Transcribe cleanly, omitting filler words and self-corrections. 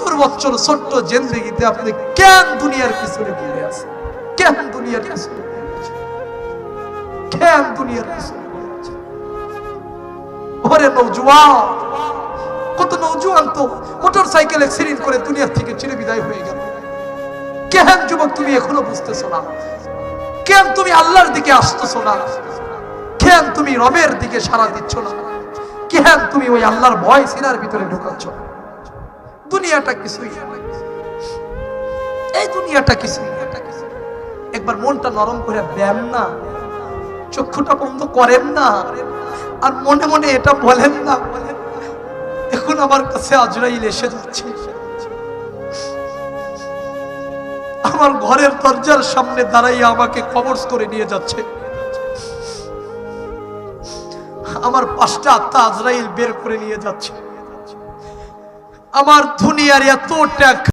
বছর ছোট্ট জিন্দেগিতে আপনি কেন দুনিয়ার পিছনে ঘুরে আছেন? কেন দুনিয়ার পিছনে ঘুরে আছেন? কেন দুনিয়ার পিছনে ঘুরে আছেন? ওরে নওজোয়ান, কত নওজোয়ান তো মোটর সাইকেল অ্যাক্সিডেন্ট করে দুনিয়া থেকে চির বিদায় হয়ে গেল। কেন যুবক তুমি এখনো বুঝতেছো না? কেন তুমি আল্লাহর দিকে আসতেছো না? কেন তুমি রবের দিকে সাড়া দিচ্ছ না? কেন তুমি ওই আল্লাহর ভয় সিনার ভিতরে ঢুকাচ্ছ? দুনিয়াটা কিছুই, এই দুনিয়াটা কিছুই। একবার মনটা নরম করে দেন না, চক্ষুটা বন্ধ করেন না, আর মনে মনে এটা বলেন না, এখন আমার কাছে আজরাইল এসে যাচ্ছে, আমার ঘরের দরজার সামনে দাঁড়াইয়া আমাকে কবজ করে নিয়ে যাচ্ছে, আমার 5টা আত্মা আজরাইল বের করে নিয়ে যাচ্ছে। আমার দুনিয়ার এত টাকা